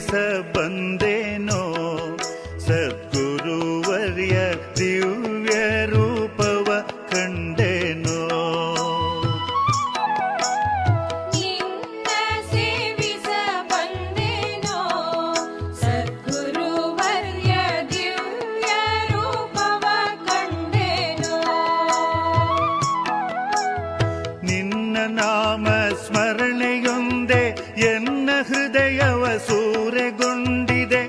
ಸೇವಿಸ ಬಂದೇನೋ ಸದ್ಗುರುವರ್ಯ ದಿವ್ಯ ರೂಪವ ಕಂಡೇನೋ. ನಾಮ ಸ್ಮರಣೆಯೊಂದೇ ಎನ್ನ ಹೃದಯವ ಸೂರೆಗೊಂಡಿದೆ.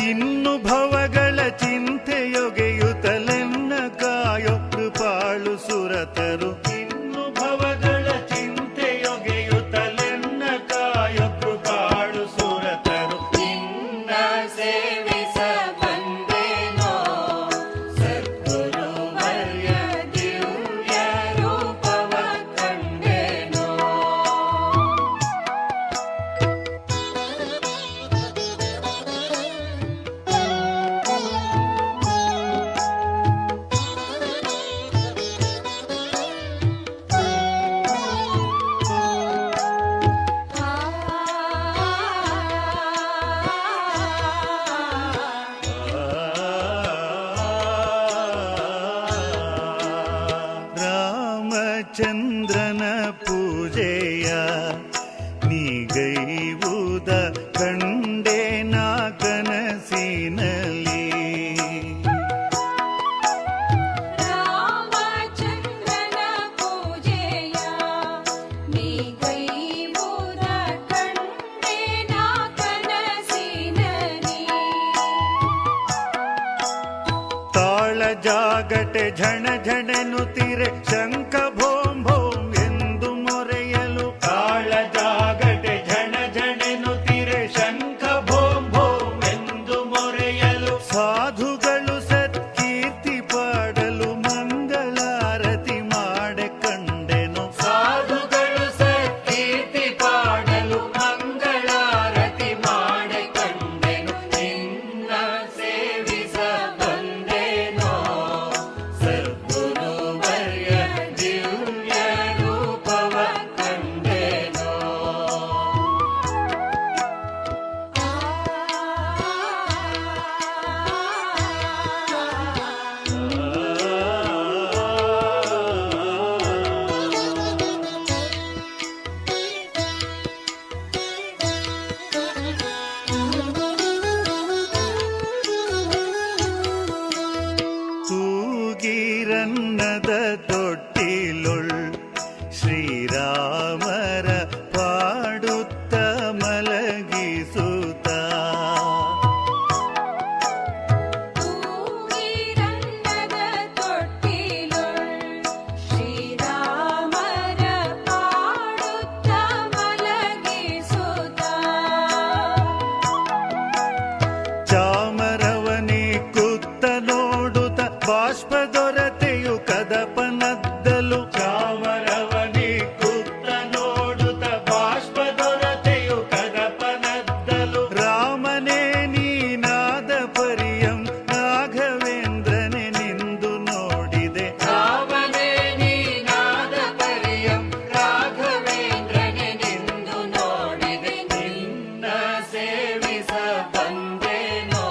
ಇನ್ನು ಭವಗಳ ಚಿಂತೆಯೊಗೆಯುತ್ತಲೆನ್ನ ಕಾಯೋ ಕೃಪಾಳು ಸುರತರು. ಇನ್ನು ಭವಗಳ ಚಿಂತೆಯೊಗೆಯುತ್ತಲೆನ್ನ ಕಾಯೋ ಕೃಪಾಳು ಸುರತರು. ನಿನ್ನ ಸೇವಿಸ ಚಂದ್ರನ ಪೂಜೆಯ ನೀಗೈವುದ ಕಂಡೆ ನಾ ಕನಸಿನಲ್ಲಿ. ರಾಮಚಂದ್ರನ ಪೂಜೆಯ ನೀಗೈವುದ ಕಂಡೆ ನಾ ಕನಸಿನಲ್ಲಿ. ತಾಳ ಜಾಗಟೆ ಝಣ ಝಣೆನುತ್ತಿರೆ ಶಂಖ ಭೋಂ ಭೋಂ ಎಂದು ಮೊರೆಯಲು. ತಾಳ ಜಾಗಟೆ ಝಣ ಝಣೆನುತ್ತಿರೆ ಶಂಖ ಭೋಂ ಭೋಂ ಎಂದು ಮೊರೆಯಲು. ಸಾಧುಗಳು ಸತ್ಕೀರ್ತಿ ಪಾಡಲು ಮಂಗಳಾರತಿ ಮಾಡೆ ಕಂಡೆನು. ಸಾಧುಗಳು ಸತ್ಕೀರ್ತಿ ಪಾಡಲು ಮಂಗಳಾರತಿ ಮಾಡೆ ಕಂಡೆನು. ನಿನ್ನ ಸೇವಿಸ ಬಂದೇನೋ ಸದ್ಗುರುವರ್ಯ ದಿವ್ಯ ರೂಪವ ಕಂಡೆನೋ. ತೂಗಿರನ್ನದ ತೊಟ್ಟಿಲೊಳ್ ಶ್ರೀರಾಮರ ಪಾಡುತ್ತ ಮಲಗಿಸುತ್ತ. ತೂಗಿರನ್ನದ ತೊಟ್ಟಿಲೊಳ್ ಶ್ರೀರಾಮರ ಪಾಡುತ್ತ ಮಲಗಿಸುತ್ತ. ಚಾಮರವನಿ ಕುತ್ತ ನೋಡುತ್ತ ಬಾಷ್ಪ ದೊರತೆಯು ಕದಪನದ್ದಲು. ಚಾಮರವನಿ ಕುತ್ತ ನೋಡುತ್ತ ಬಾಷ್ಪ ದೊರತೆಯು ಕದಪನದ್ದಲು. ರಾಮನೇ ನೀನಾದ ಪರಿಯಂ ರಾಘವೇಂದ್ರನೇ ನಿಂದು ನೋಡಿದೆ. ರಾಮನೇ ನೀನಾದ ಪರಿಯಂ ರಾಘವೇಂದ್ರನೇ ನಿಂದು ನೋಡಿದೆ. ನಿನ್ನ ಸೇವಿಸ ಬಂದೇನೋ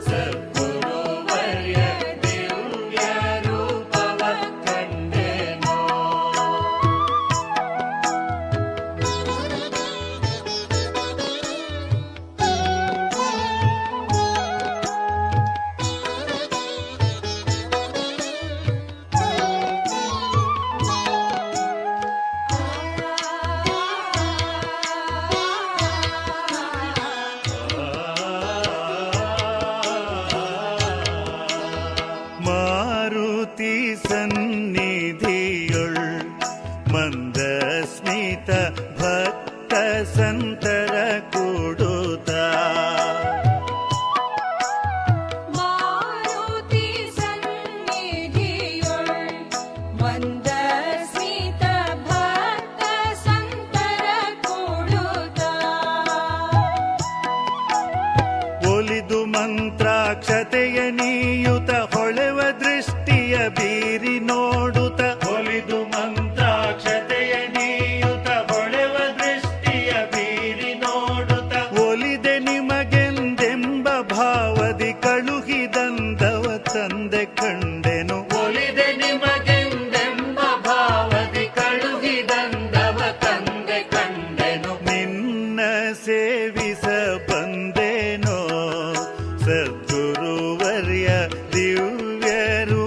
ಸದ್ಗುರುವರ್ಯ ದಿವ್ಯ ರೂಪವ ಕಂಡೆನೋ. ಮಾರುತಿ ಸನ್ನಿಧಿಯೊಳ್ ಮಂದಸ್ಮಿತ ಭಕ್ತ ಸಂತರ ಕೂಡುತ್ತ. ಮಾರುತಿ ಸನ್ನಿಧಿಯೊಳ್ ಮಂದಸ್ಮಿತ ಭಕ್ತ ಸಂತರ ಕೂಡುತ್ತ. ಒಲಿದು ಮಂತ್ರಾಕ್ಷತೆಯ ನೀಯುತ ಹೊಳೆವ ದೃಷ್ಟಿಯ ಬೀರಿ ನೋಡುತ್ತ. ಒಲಿದು ಮಂತ್ರ ತಂದೆ ಕಂಡೆನು ಒಲಿದೆ ನಿಮಗೆಂದೆಂಬ ಭಾವದಿ ಕಳುಹಿದಂದವ ತಂದೆ ಕಂಡೆನು. ನಿನ್ನ ಸೇವಿಸ ಬಂದೇನೋ ಸದ್ಗುರುವರ್ಯ ದಿವ್ಯರು